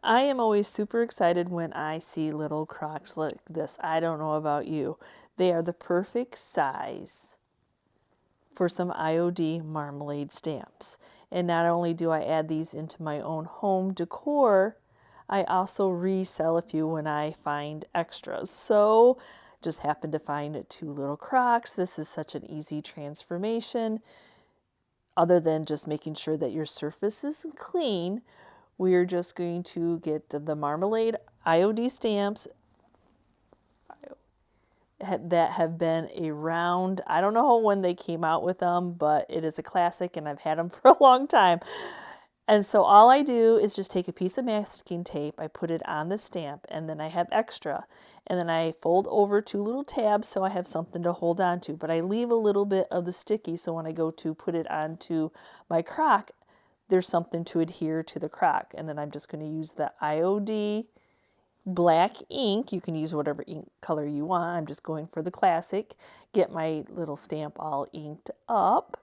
I am always super excited when I see little crocs like this. I don't know about you. They are the perfect size for some IOD marmalade stamps. And not only do I add these into my own home decor, I also resell a few when I find extras. So just happened to find two little crocs. This is such an easy transformation. Other than just making sure that your surface is clean, we're just going to get the marmalade IOD stamps that have been around. I don't know when they came out with them, but it is a classic and I've had them for a long time. And so all I do is just take a piece of masking tape, I put it on the stamp, and then I have extra. And then I fold over two little tabs so I have something to hold on to. But I leave a little bit of the sticky so when I go to put it onto my crock, there's something to adhere to the crock. And then I'm just going to use the IOD black ink. You can use whatever ink color you want. I'm just going for the classic. Get my little stamp all inked up,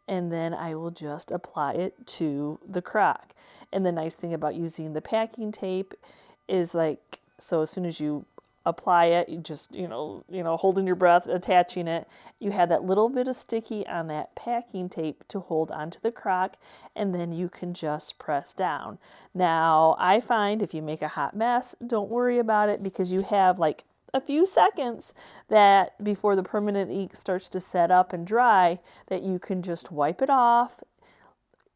and then I will just apply it to the crock. And the nice thing about using the packing tape is like, so as soon as you apply it, you just, holding your breath, attaching it, you have that little bit of sticky on that packing tape to hold onto the crock, and then you can just press down. Now, I find if you make a hot mess, don't worry about it because you have like a few seconds that before the permanent ink starts to set up and dry that you can just wipe it off,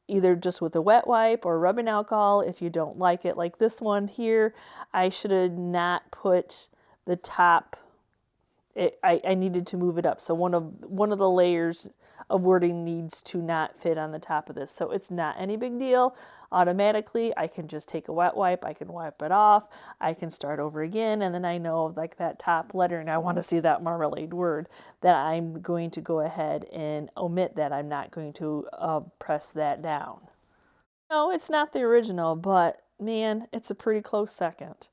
either just with a wet wipe or rubbing alcohol if you don't like it. Like this one here, I should have not put the top. I needed to move it up. So one of the layers of wording needs to not fit on the top of this. So it's not any big deal. Automatically, I can just take a wet wipe, I can wipe it off, I can start over again, and then I know like that top letter, and I want to see that marmalade word, that I'm going to go ahead and omit that. I'm not going to press that down. No, it's not the original, but man, it's a pretty close second.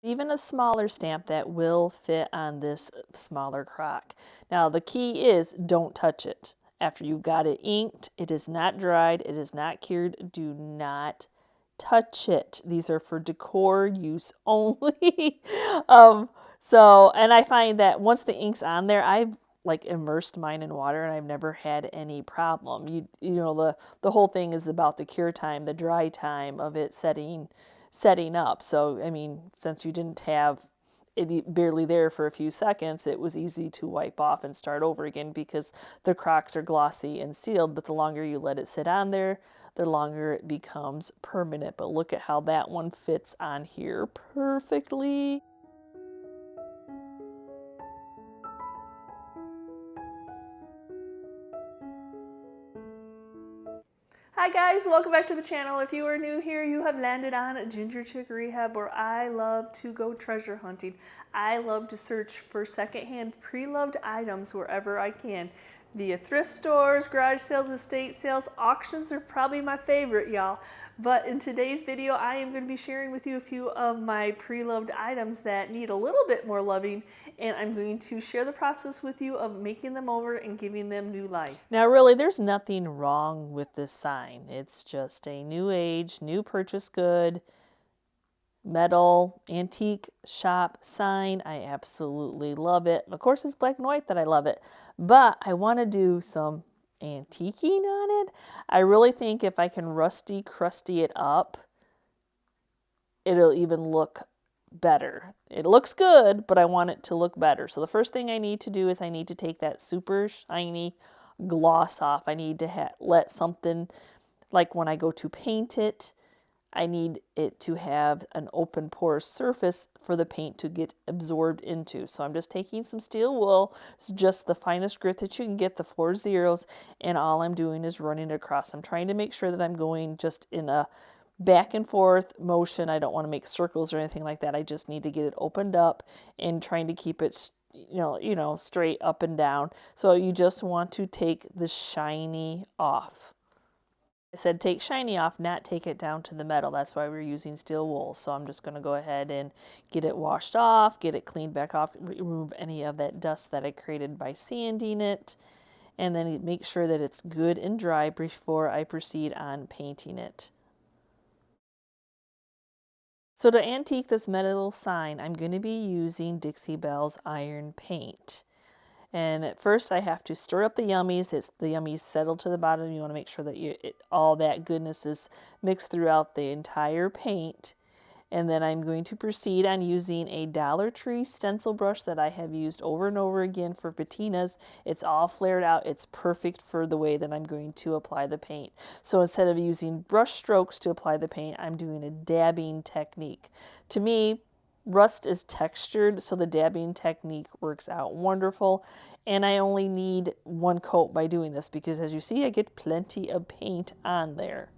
Even a smaller stamp that will fit on this smaller crock. Now the key is don't touch it. After you've got it inked, it is not dried, it is not cured, do not touch it. These are for decor use only. And I find that once the ink's on there, I've like immersed mine in water and I've never had any problem. The whole thing is about the cure time, the dry time of it setting up. So, I mean, since you didn't have it barely there for a few seconds, it was easy to wipe off and start over again because the crocks are glossy and sealed, but the longer you let it sit on there, the longer it becomes permanent. But look at how that one fits on here perfectly. Hi guys, welcome back to the channel. If you are new here, you have landed on Ginger Chick Rehab, where I love to go treasure hunting. I love to search for secondhand pre-loved items wherever I can. Via thrift stores, garage sales, estate sales, auctions are probably my favorite, y'all. But in today's video, I am going to be sharing with you a few of my pre-loved items that need a little bit more loving, and I'm going to share the process with you of making them over and giving them new life. Now really, there's nothing wrong with this sign. It's just a new age, new purchase good, metal, antique shop sign. I absolutely love it. Of course, it's black and white that I love it, but I want to do some antiquing on it. I really think if I can rusty crusty it up, it'll even look better. It looks good, but I want it to look better. So the first thing I need to do is I need to take that super shiny gloss off. I need to let something, like when I go to paint it, I need it to have an open porous surface for the paint to get absorbed into. So I'm just taking some steel wool. It's just the finest grit that you can get, the 4 zeros, and all I'm doing is running it across. I'm trying to make sure that I'm going just in a back and forth motion. I don't want to make circles or anything like that. I just need to get it opened up and trying to keep it straight up and down. So you just want to take the shiny off. I said take shiny off, not take it down to the metal. That's why we're using steel wool. So I'm just going to go ahead and get it washed off, get it cleaned back off, remove any of that dust that I created by sanding it, and then make sure that it's good and dry before I proceed on painting it. So to antique this metal sign, I'm going to be using Dixie Belle's iron paint. And at first I have to stir up the yummies. The yummies settle to the bottom. You want to make sure that all that goodness is mixed throughout the entire paint. And then I'm going to proceed on using a Dollar Tree stencil brush that I have used over and over again for patinas. It's all flared out. It's perfect for the way that I'm going to apply the paint. So instead of using brush strokes to apply the paint, I'm doing a dabbing technique. To me, rust is textured, so the dabbing technique works out wonderful. And I only need one coat by doing this because, as you see, I get plenty of paint on there.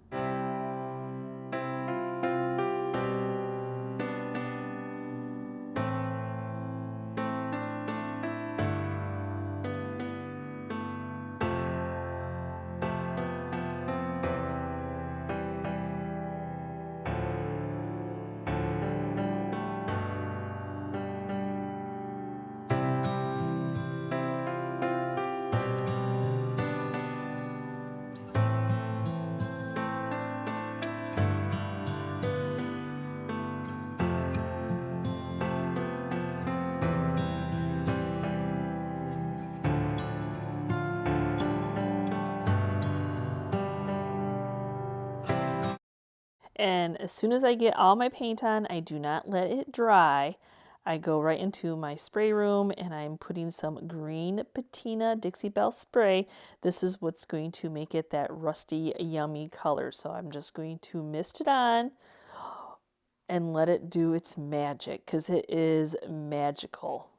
And as soon as I get all my paint on, I do not let it dry. I go right into my spray room and I'm putting some green Patina Dixie Belle spray. This is what's going to make it that rusty, yummy color. So I'm just going to mist it on and let it do its magic because it is magical.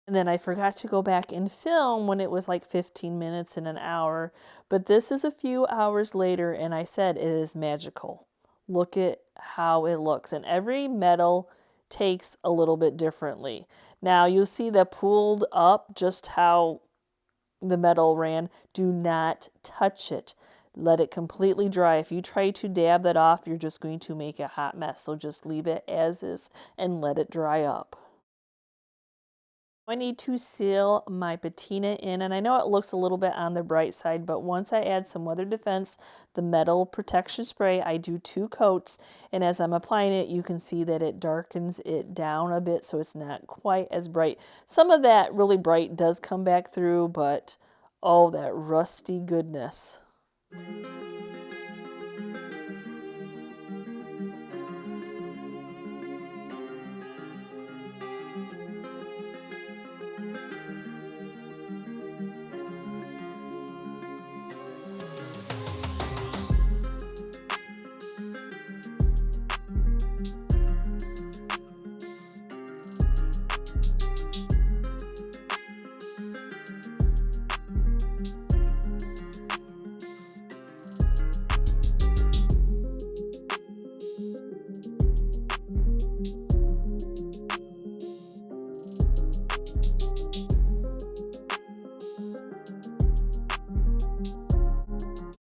And then I forgot to go back and film when it was like 15 minutes and an hour. But this is a few hours later and I said it is magical. Look at how it looks. And every metal takes a little bit differently. Now you'll see that pulled up just how the metal ran. Do not touch it. Let it completely dry. If you try to dab that off, you're just going to make a hot mess. So just leave it as is and let it dry up. I need to seal my patina in, and I know it looks a little bit on the bright side, but once I add some Weather Defense, the metal protection spray, I do 2 coats, and as I'm applying it, you can see that it darkens it down a bit so it's not quite as bright. Some of that really bright does come back through, but oh, that rusty goodness.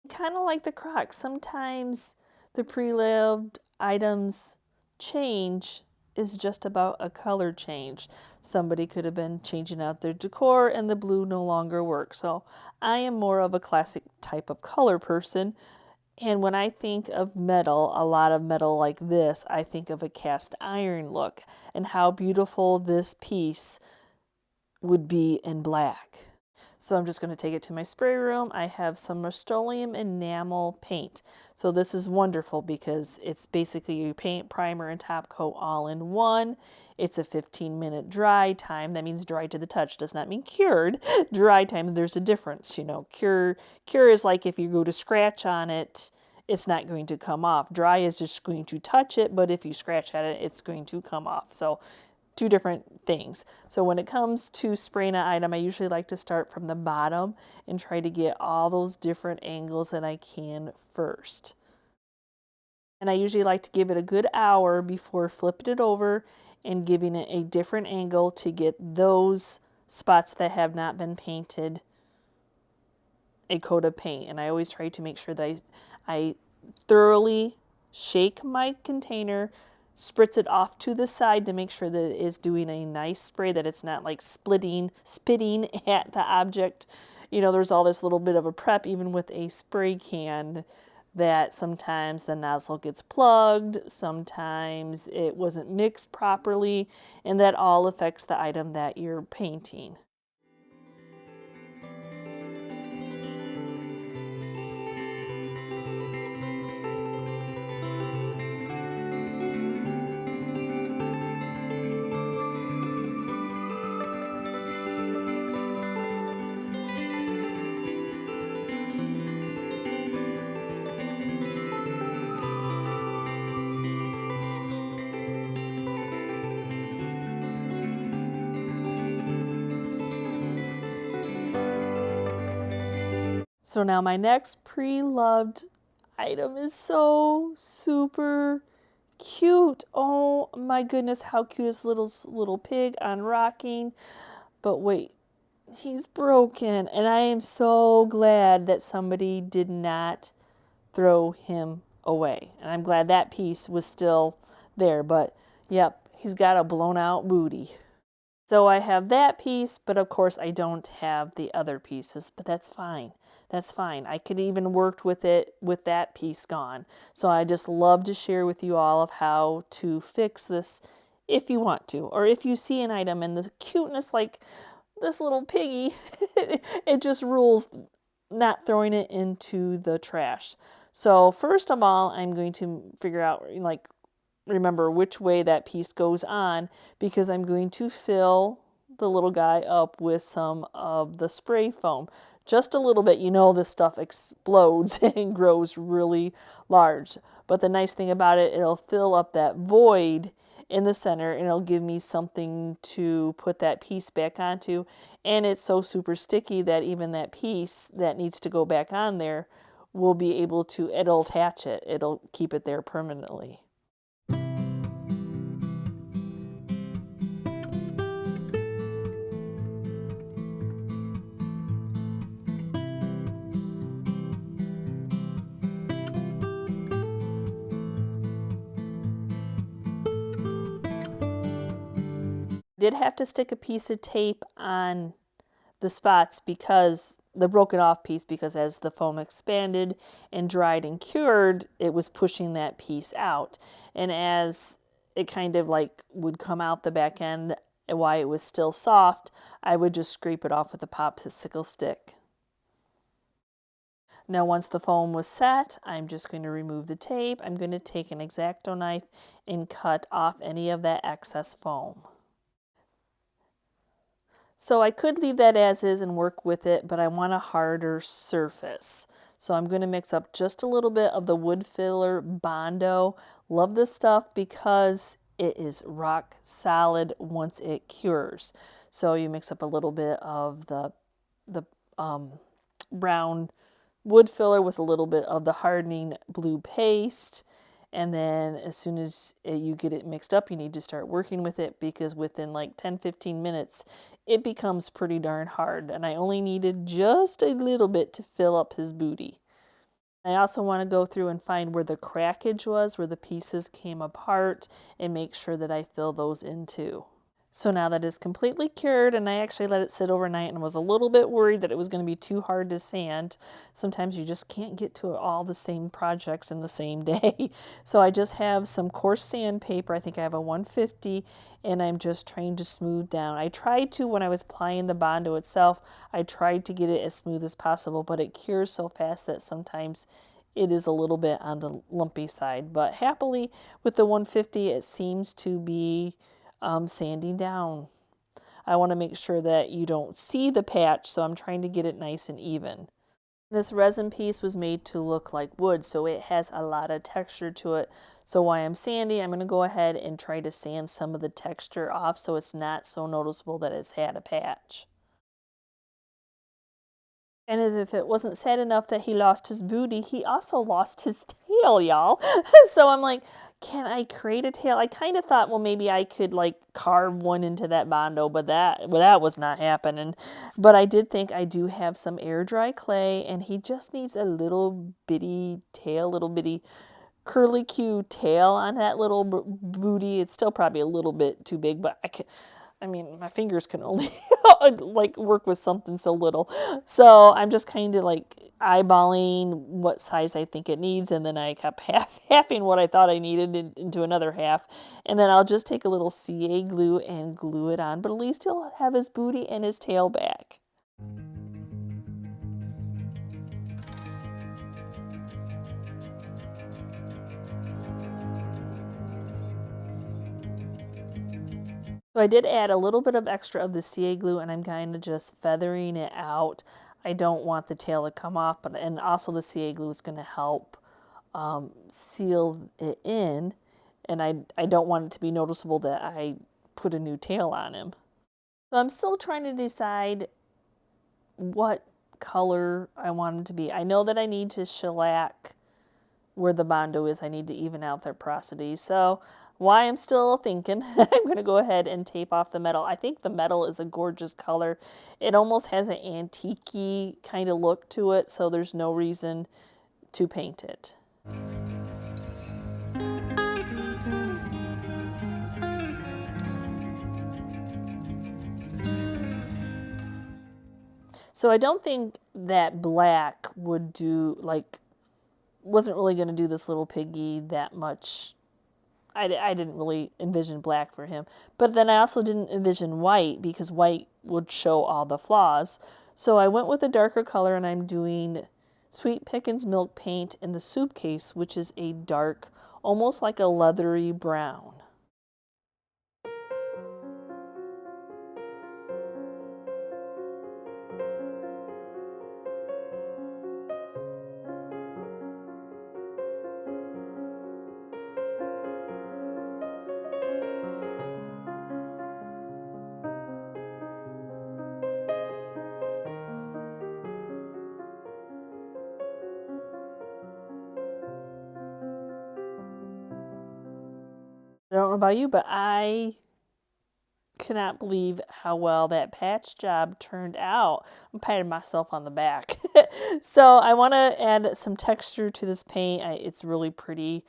Kind of like the crocs, sometimes the pre-loved items change is just about a color change. Somebody could have been changing out their decor and the blue no longer works. So I am more of a classic type of color person. And when I think of metal, a lot of metal like this, I think of a cast iron look and how beautiful this piece would be in black. So I'm just going to take it to my spray room. I have some Rust-Oleum enamel paint. So this is wonderful because it's basically your paint, primer, and top coat all in one. It's a 15-minute dry time. That means dry to the touch. Does not mean cured. Dry time, there's a difference. You know, cure is like if you go to scratch on it, it's not going to come off. Dry is just going to touch it, but if you scratch at it, it's going to come off. So 2 different things. So when it comes to spraying an item, I usually like to start from the bottom and try to get all those different angles that I can first. And I usually like to give it a good hour before flipping it over and giving it a different angle to get those spots that have not been painted a coat of paint. And I always try to make sure that I thoroughly shake my container, spritz it off to the side to make sure that it is doing a nice spray, that it's not like spitting at the object. You know, there's all this little bit of a prep, even with a spray can, that sometimes the nozzle gets plugged, sometimes it wasn't mixed properly, and that all affects the item that you're painting. So now my next pre-loved item is so super cute. Oh my goodness, how cute is little pig on rocking. But wait, he's broken, and I am so glad that somebody did not throw him away. And I'm glad that piece was still there, but yep, he's got a blown out booty. So I have that piece, but of course I don't have the other pieces, but that's fine. That's fine. I could even worked with it with that piece gone. So I just love to share with you all of how to fix this if you want to, or if you see an item and the cuteness like this little piggy, it just rules not throwing it into the trash. So first of all, I'm going to figure out, like, remember which way that piece goes on, because I'm going to fill the little guy up with some of the spray foam. Just a little bit. You know, this stuff explodes and grows really large. But the nice thing about it, it'll fill up that void in the center, and it'll give me something to put that piece back onto. And it's so super sticky that even that piece that needs to go back on there will be able to, it'll attach it. It'll keep it there permanently. Did have to stick a piece of tape on the spots, because the broken off piece, because as the foam expanded and dried and cured, it was pushing that piece out. And as it kind of like would come out the back end while it was still soft, I would just scrape it off with a popsicle stick. Now once the foam was set, I'm just going to remove the tape. I'm going to take an X-Acto knife and cut off any of that excess foam. So I could leave that as is and work with it, but I want a harder surface. So I'm going to mix up just a little bit of the wood filler Bondo. Love this stuff because it is rock solid once it cures. So you mix up a little bit of the brown wood filler with a little bit of the hardening blue paste. And then as soon as you get it mixed up, you need to start working with it, because within like 10-15 minutes, it becomes pretty darn hard. And I only needed just a little bit to fill up his booty. I also want to go through and find where the crackage was, where the pieces came apart, and make sure that I fill those in too. So now that is completely cured, and I actually let it sit overnight and was a little bit worried that it was going to be too hard to sand. Sometimes you just can't get to all the same projects in the same day. So I just have some coarse sandpaper. I think I have a 150, and I'm just trying to smooth down. I tried to, when I was applying the Bondo itself, I tried to get it as smooth as possible, but it cures so fast that sometimes it is a little bit on the lumpy side. But happily, with the 150, it seems to be sanding down. I want to make sure that you don't see the patch, so I'm trying to get it nice and even. This resin piece was made to look like wood, so it has a lot of texture to it. So while I'm sanding, I'm going to go ahead and try to sand some of the texture off so it's not so noticeable that it's had a patch. And as if it wasn't sad enough that he lost his booty, he also lost his tail, y'all. So I'm like, can I create a tail? I kind of thought, well, maybe I could like carve one into that Bondo, but that was not happening. But I did think I do have some air dry clay, and he just needs a little bitty tail, little bitty curly-Q tail on that little booty. It's still probably a little bit too big, but I mean, my fingers can only like work with something so little. So I'm just kind of like eyeballing what size I think it needs, and then I kept halving what I thought I needed into another half. And then I'll just take a little CA glue and glue it on, but at least he'll have his booty and his tail back. So I did add a little bit of extra of the CA glue, and I'm kind of just feathering it out. I don't want the tail to come off, and also the CA glue is going to help seal it in, and I don't want it to be noticeable that I put a new tail on him. So I'm still trying to decide what color I want him to be. I know that I need to shellac where the Bondo is. I need to even out their porosity. So why I'm still thinking, I'm going to go ahead and tape off the metal. I think the metal is a gorgeous color. It almost has an antique-y kind of look to it, so there's no reason to paint it. So I don't think that black would do, like, wasn't really going to do this little piggy that much. I didn't really envision black for him. But then I also didn't envision white, because white would show all the flaws. So I went with a darker color, and I'm doing Sweet Pickins Milk Paint in the soup case, which is a dark, almost like a leathery brown. I don't know about you, but I cannot believe how well that patch job turned out. I'm patting myself on the back. So I want to add some texture to this paint. It's really pretty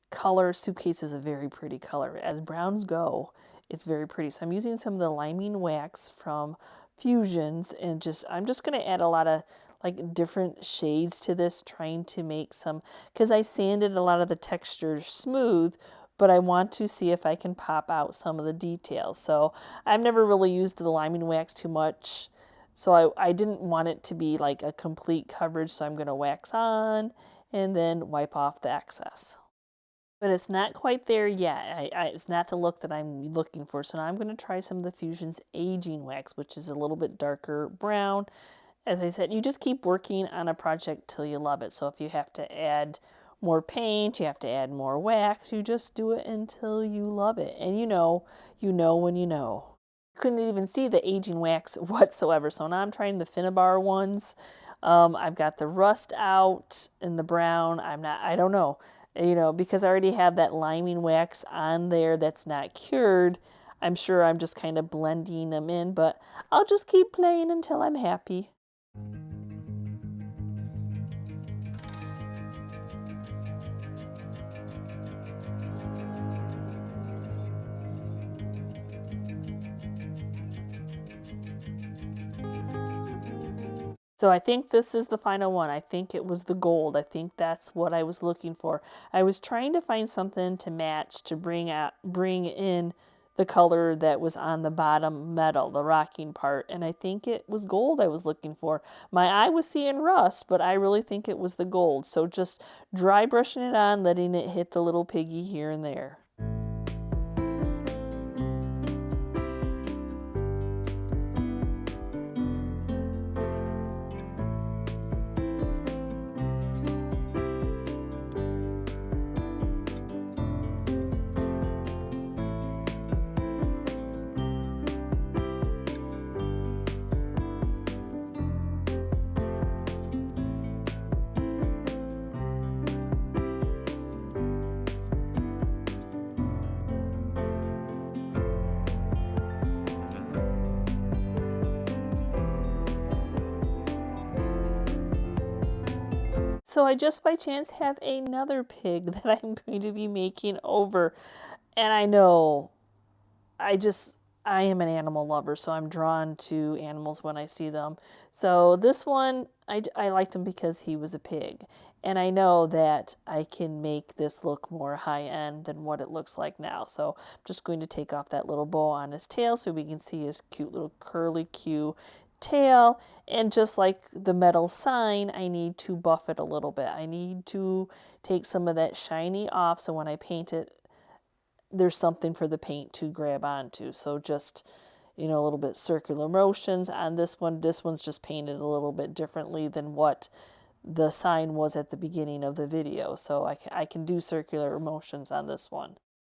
color. Suitcase is a very pretty color. As browns go, it's very pretty. So I'm using some of the liming wax from Fusions, and I'm just going to add a lot of like different shades to this, trying to make some, because I sanded a lot of the textures smooth, but I want to see if I can pop out some of the details. So I've never really used the liming wax too much, so I didn't want it to be like a complete coverage, so I'm going to wax on and then wipe off the excess. But it's not quite there yet. It's not the look that I'm looking for. So now I'm going to try some of the Fusions Aging Wax, which is a little bit darker brown. As I said, you just keep working on a project till you love it. So if you have to add more paint, you have to add more wax, you just do it until you love it. And you know when you know. Couldn't even see the aging wax whatsoever. So now I'm trying the Finnabar ones. I've got the rust out in the brown. I don't know. Because I already have that liming wax on there that's not cured. I'm sure I'm just kind of blending them in, but I'll just keep playing until I'm happy. So I think this is the final one. I think it was the gold. I think that's what I was looking for. I was trying to find something to match, to bring in the color that was on the bottom metal, the rocking part, and I think it was gold I was looking for. My eye was seeing rust, but I really think it was the gold. So just dry brushing it on, letting it hit the little piggy here and there. So I just by chance have another pig that I'm going to be making over. And I know, I I am an animal lover, so I'm drawn to animals when I see them. So this one, I liked him because he was a pig. And I know that I can make this look more high-end than what it looks like now. So I'm just going to take off that little bow on his tail so we can see his cute little curly Q tail. And just like the metal sign, I need to buff it a little bit. I need to take some of that shiny off so when I paint it, there's something for the paint to grab onto. So just, you know, a little bit circular motions on this one. This one's just painted a little bit differently than what the sign was at the beginning of the video. So I can do circular motions on this one.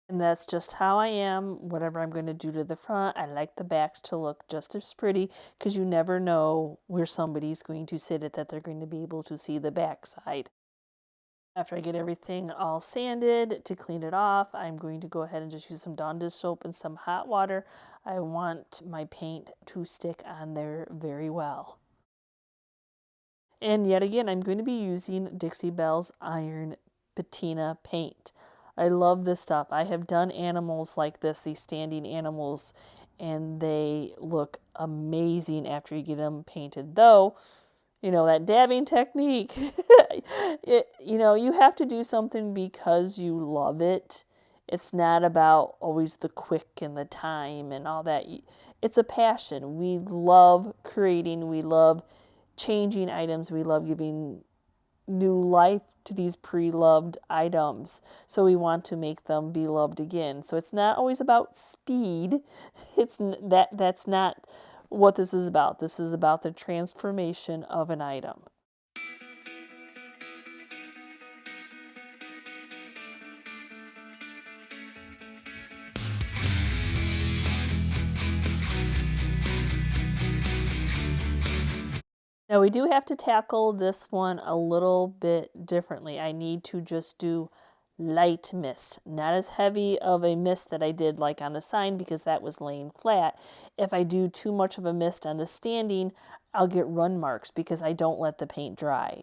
And that's just how I am. Whatever I'm going to do to the front, I like the backs to look just as pretty because you never know where somebody's going to sit it that they're going to be able to see the back side. After I get everything all sanded, to clean it off, I'm going to go ahead and just use some Dawn dish soap and some hot water. I want my paint to stick on there very well. And yet again, I'm going to be using Dixie Belle's Iron Patina paint. I love this stuff. I have done animals like this, these standing animals, and they look amazing after you get them painted. Though, you know, that dabbing technique, you know, you have to do something because you love it. It's not about always the quick and the time and all that. It's a passion. We love creating. We love changing items. We love giving new life to these pre-loved items. So we want to make them be loved again. So it's not always about speed. That's not what this is about. This is about the transformation of an item. Now we do have to tackle this one a little bit differently. I need to just do light mist, not as heavy of a mist that I did like on the sign because that was laying flat. If I do too much of a mist on the standing, I'll get run marks because I don't let the paint dry.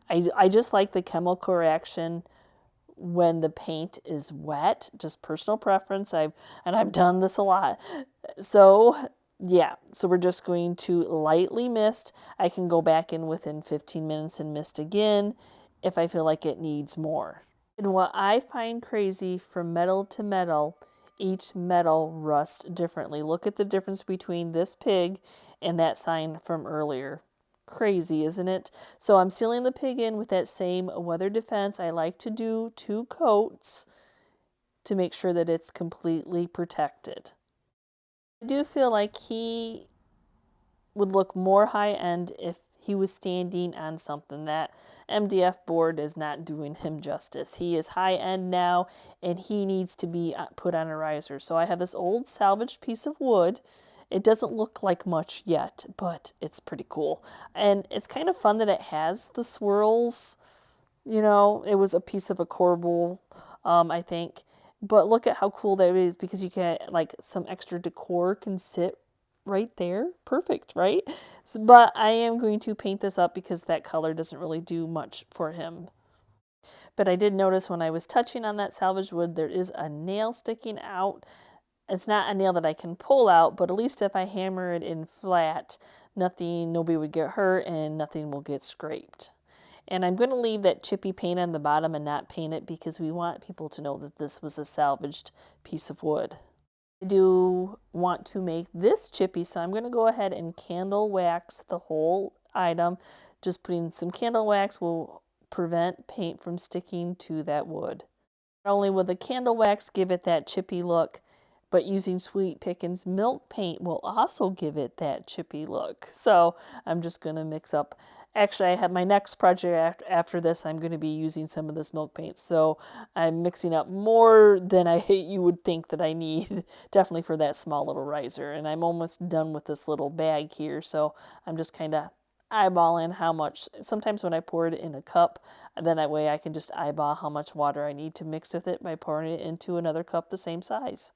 I just like the chemical reaction when the paint is wet, just personal preference. I've done this a lot. So yeah, so we're just going to lightly mist. I can go back in within 15 minutes and mist again if I feel like it needs more. And what I find crazy, from metal to metal, each metal rusts differently. Look at the difference between this pig and that sign from earlier. Crazy, isn't it? So I'm sealing the pig in with that same weather defense. I like to do 2 coats to make sure that it's completely protected. I do feel like he would look more high-end if he was standing on something. That MDF board is not doing him justice. He is high-end now, and he needs to be put on a riser. So I have this old salvaged piece of wood. It doesn't look like much yet, but it's pretty cool. And it's kind of fun that it has the swirls. You know, it was a piece of a corbel, I think. But look at how cool that is because you get like some extra decor can sit right there. Perfect, right? So, but I am going to paint this up because that color doesn't really do much for him. But I did notice when I was touching on that salvaged wood, there is a nail sticking out. It's not a nail that I can pull out, but at least if I hammer it in flat, nobody would get hurt and nothing will get scraped. And I'm going to leave that chippy paint on the bottom and not paint it because we want people to know that this was a salvaged piece of wood. I do want to make this chippy, so I'm going to go ahead and candle wax the whole item. Just putting some candle wax will prevent paint from sticking to that wood. Not only will the candle wax give it that chippy look, but using Sweet Pickins milk paint will also give it that chippy look. So I'm just going to mix up. Actually, I have my next project after this, I'm going to be using some of this milk paint. So I'm mixing up more than you would think that I need, definitely for that small little riser. And I'm almost done with this little bag here. So I'm just kind of eyeballing how much. Sometimes when I pour it in a cup, then that way I can just eyeball how much water I need to mix with it by pouring it into another cup the same size.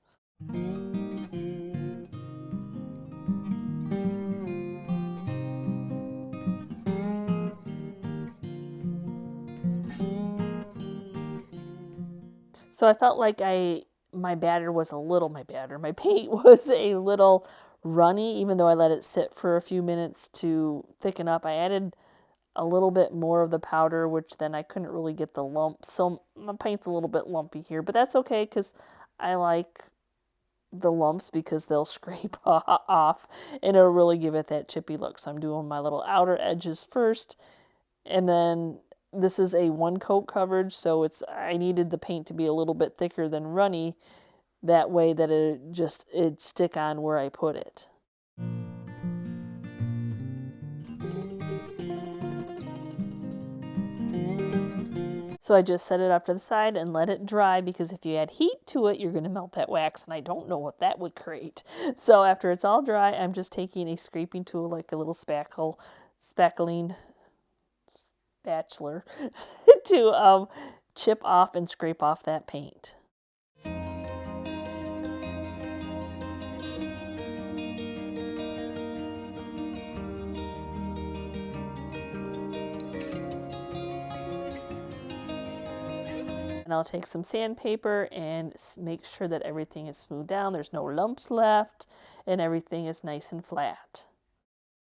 So I felt like I my paint was a little runny, even though I let it sit for a few minutes to thicken up. I added a little bit more of the powder, which then I couldn't really get the lumps. So my paint's a little bit lumpy here, but that's okay because I like the lumps because they'll scrape off and it'll really give it that chippy look. So I'm doing my little outer edges first, and then this is a 1-coat coverage, so I needed the paint to be a little bit thicker than runny, that way that it'd stick on where I put it. So I just set it off to the side and let it dry, because if you add heat to it, you're going to melt that wax, and I don't know what that would create. So after it's all dry, I'm just taking a scraping tool, like a little spackling spatula, to chip off and scrape off that paint. And I'll take some sandpaper and make sure that everything is smoothed down, there's no lumps left, and everything is nice and flat.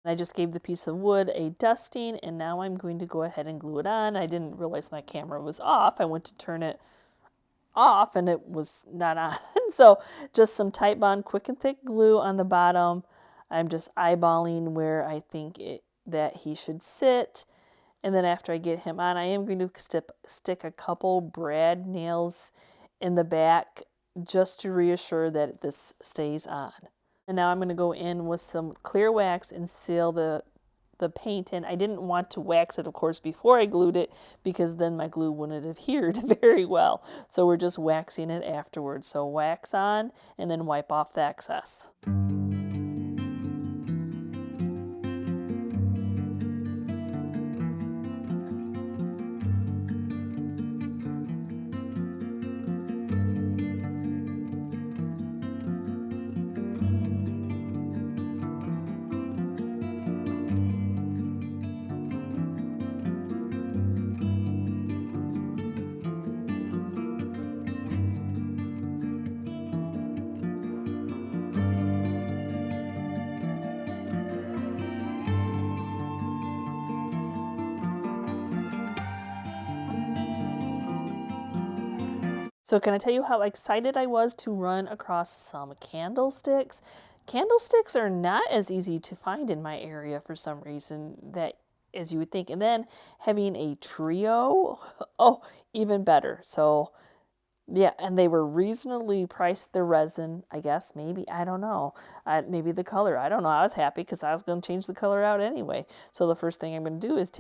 I just gave the piece of wood a dusting, and now I'm going to go ahead and glue it on. I didn't realize my camera was off. I went to turn it off and it was not on. So just some Titebond quick and thick glue on the bottom. I'm just eyeballing where I think that he should sit. And then after I get him on, I am going to stick a couple brad nails in the back just to reassure that this stays on. And now I'm going to go in with some clear wax and seal the paint in. I didn't want to wax it, of course, before I glued it, because then my glue wouldn't have adhered very well. So we're just waxing it afterwards. So wax on and then wipe off the excess. So can I tell you how excited I was to run across some candlesticks? Candlesticks are not as easy to find in my area for some reason as you would think. And then having a trio, oh, even better. So yeah, and they were reasonably priced. The resin, I guess, maybe, I don't know. Maybe the color, I don't know. I was happy because I was going to change the color out anyway. So the first thing I'm going to do is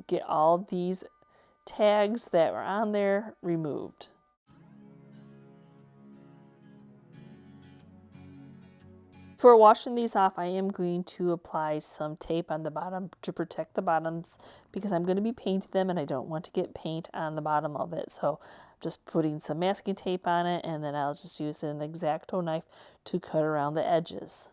get all these tags that were on there removed. For washing these off, I am going to apply some tape on the bottom to protect the bottoms, because I'm going to be painting them and I don't want to get paint on the bottom of it. So I'm just putting some masking tape on it, and then I'll just use an X-Acto knife to cut around the edges.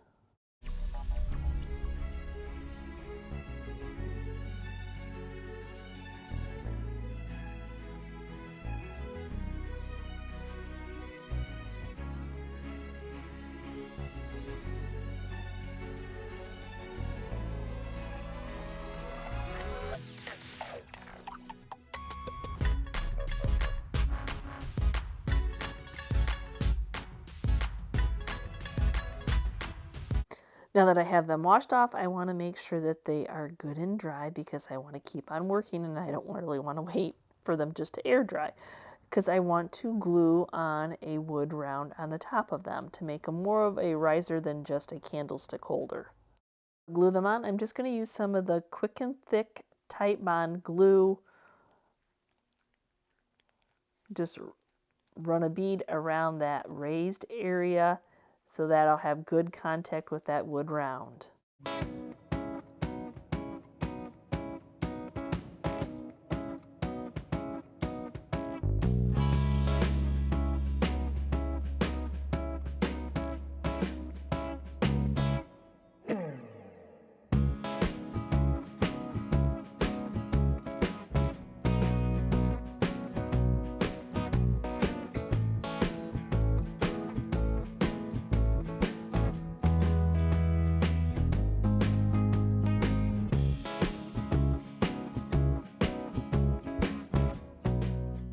Now that I have them washed off, I want to make sure that they are good and dry, because I want to keep on working and I don't really want to wait for them just to air dry, because I want to glue on a wood round on the top of them to make them more of a riser than just a candlestick holder. Glue them on. I'm just going to use some of the quick and thick Titebond glue. Just run a bead around that raised area so that I'll have good contact with that wood round.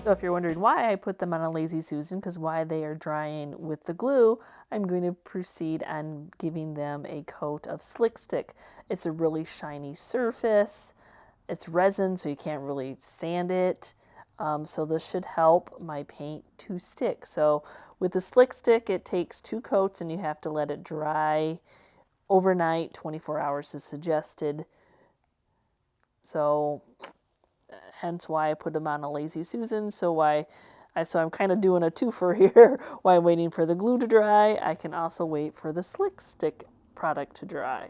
So if you're wondering why I put them on a Lazy Susan, because while they are drying with the glue, I'm going to proceed on giving them a coat of Slick Stick. It's a really shiny surface. It's resin, so you can't really sand it. So this should help my paint to stick. So with the Slick Stick, it takes 2 coats and you have to let it dry overnight. 24 hours is suggested. So hence why I put them on a Lazy Susan. So I'm kind of doing a twofer here. While I'm waiting for the glue to dry, I can also wait for the Slick Stick product to dry.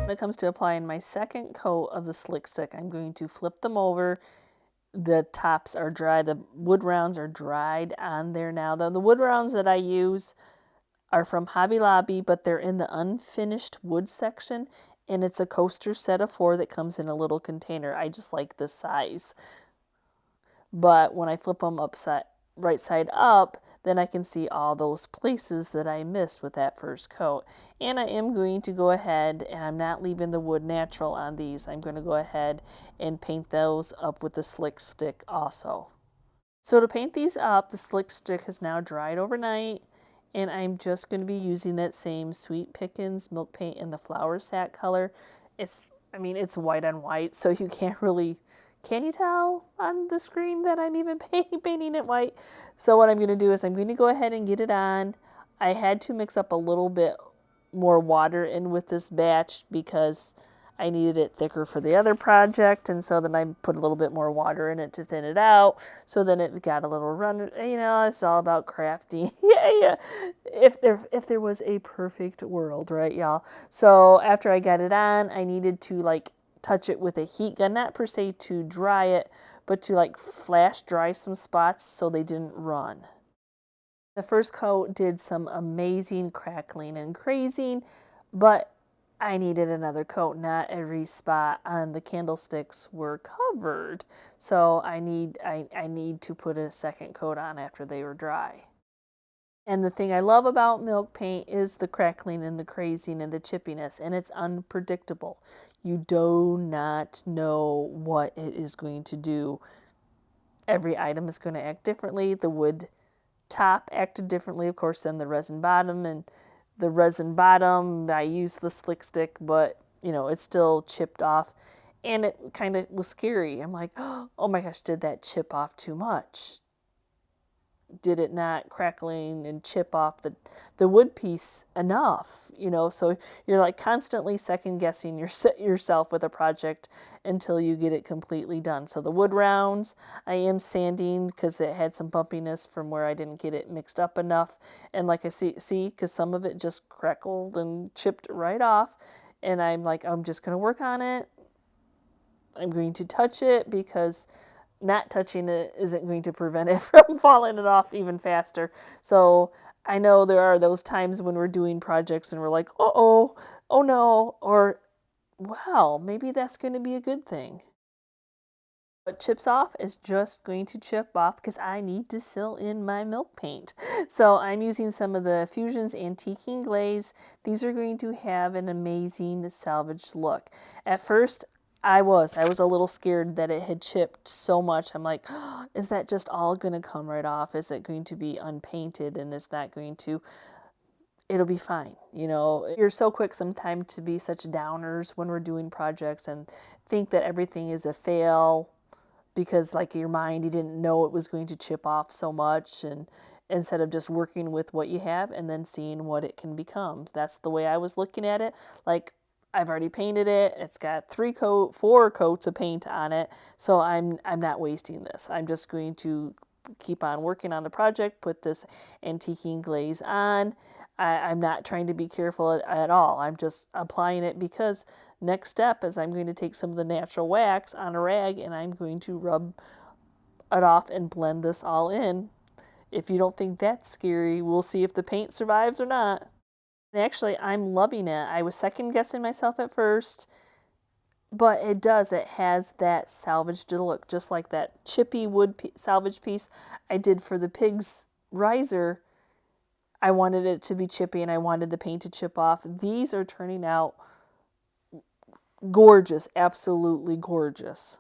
When it comes to applying my second coat of the Slick Stick, I'm going to flip them over. The tops are dry. The wood rounds are dried on there now. The wood rounds that I use are from Hobby Lobby, but they're in the unfinished wood section, and it's a coaster set of 4 that comes in a little container. I just like this size. But when I flip them right side up, then I can see all those places that I missed with that first coat. And I am going to go ahead, and I'm not leaving the wood natural on these. I'm going to go ahead and paint those up with the Slick Stick also. So to paint these up, the Slick Stick has now dried overnight, and I'm just going to be using that same Sweet Pickins milk paint in the flower sack color. It's white on white, so you can't really... Can you tell on the screen that I'm even painting it white? So what I'm going to do is I'm going to go ahead and get it on. I had to mix up a little bit more water in with this batch because I needed it thicker for the other project, and so then I put a little bit more water in it to thin it out. So then it got a little run. You know, it's all about crafting. Yeah. If there was a perfect world, right, y'all? So after I got it on, I needed to touch it with a heat gun, not per se to dry it, but to flash dry some spots so they didn't run. The first coat did some amazing crackling and crazing, but I needed another coat. Not every spot on the candlesticks were covered, so I need to put a second coat on after they were dry. And the thing I love about milk paint is the crackling and the crazing and the chippiness, and it's unpredictable. You do not know what it is going to do. Every item is going to act differently. The wood top acted differently, of course, than the resin bottom, and the resin bottom, I used the Slick Stick, but it's still chipped off, and it kind of was scary. I'm like, oh my gosh, did that chip off too much? Did it not crackling and chip off the wood piece enough? So you're constantly second guessing yourself with a project until you get it completely done. So the wood rounds, I am sanding because it had some bumpiness from where I didn't get it mixed up enough. And like I see, because some of it just crackled and chipped right off. And I'm just going to work on it. I'm going to touch it because not touching it isn't going to prevent it from falling off even faster. So I know there are those times when we're doing projects and we're like, oh no, or wow, maybe that's going to be a good thing. What chips off is just going to chip off because I need to seal in my milk paint. So I'm using some of the Fusion's Antiquing Glaze. These are going to have an amazing salvaged look. At first, I was a little scared that it had chipped so much. I'm like, oh, is that just all going to come right off? Is it going to be unpainted and it's not going to... It'll be fine. You're so quick sometimes to be such downers when we're doing projects and think that everything is a fail because your mind, you didn't know it was going to chip off so much, and instead of just working with what you have and then seeing what it can become. That's the way I was looking at it. I've already painted it. It's got 4 coats of paint on it. So I'm not wasting this. I'm just going to keep on working on the project, put this Antiquing Glaze on. I'm not trying to be careful at all. I'm just applying it because next step is I'm going to take some of the natural wax on a rag and I'm going to rub it off and blend this all in. If you don't think that's scary, we'll see if the paint survives or not. And actually, I'm loving it. I was second guessing myself at first, but it has that salvaged look, just like that chippy wood salvage piece I did for the pig's riser. I wanted it to be chippy and I wanted the paint to chip off. These are turning out gorgeous, absolutely gorgeous.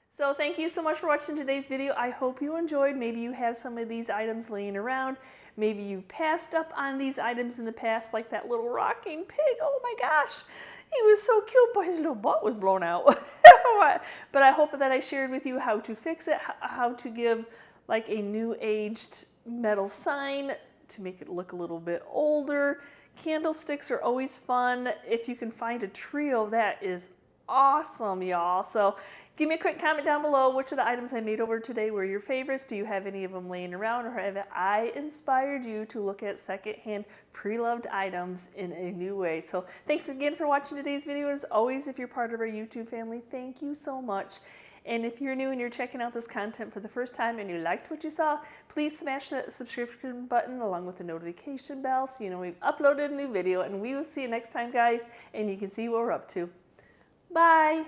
So thank you so much for watching today's video. I hope you enjoyed. Maybe you have some of these items laying around. Maybe you've passed up on these items in the past, like that little rocking pig. Oh my gosh, he was so cute, but his little butt was blown out. But I hope that I shared with you how to fix it, how to give like a new aged metal sign to make it look a little bit older. Candlesticks are always fun. If you can find a trio, that is awesome, y'all. So give me a quick comment down below. Which of the items I made over today were your favorites? Do you have any of them laying around, or have I inspired you to look at secondhand pre-loved items in a new way? So thanks again for watching today's video. As always, if you're part of our YouTube family, thank you so much. And if you're new and you're checking out this content for the first time and you liked what you saw, please smash that subscription button along with the notification bell so you know we've uploaded a new video. And we will see you next time, guys, and you can see what we're up to. Bye!